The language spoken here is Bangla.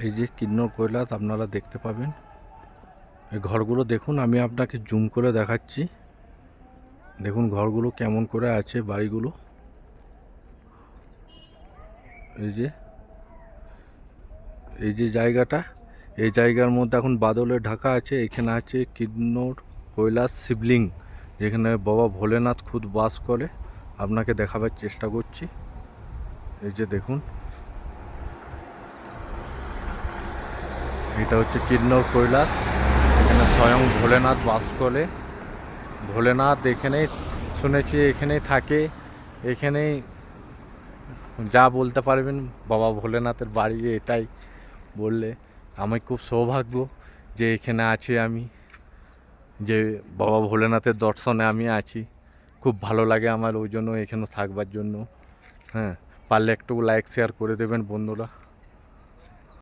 এই যে কিন্নর কৈলাস আপনারা দেখতে পাবেন। এই ঘরগুলো দেখুন, আমি আপনাকে জুম করে দেখাচ্ছি। দেখুন ঘরগুলো কেমন করে আছে, বাড়িগুলো। এই যে জায়গাটা, এই জায়গার মধ্যে এখন বাদলে ঢাকা আছে। এখানে আছে কিন্নর কৈলাস শিবলিঙ্গ, যেখানে বাবা ভোলেনাথ খুদ বাস করে। আপনাকে দেখাবার চেষ্টা করছি। এই যে দেখুন, এটা হচ্ছে কিন্নর কৈলাস। এখানে স্বয়ং ভোলেনাথ বাস করে। ভোলেনাথ এখানেই, শুনেছি এখানেই থাকে। এখানেই যা বলতে পারবেন, বাবা ভোলেনাথের বাড়ি এটাই বললে আমি খুব সৌভাগ্য যে এখানে আছি আমি, যে বাবা ভোলেনাথের দর্শনে আমি আছি। খুব ভালো লাগে আমার ওই জন্য এখানে থাকবার জন্য। হ্যাঁ, পারলে একটু লাইক শেয়ার করে দেবেন বন্ধুরা।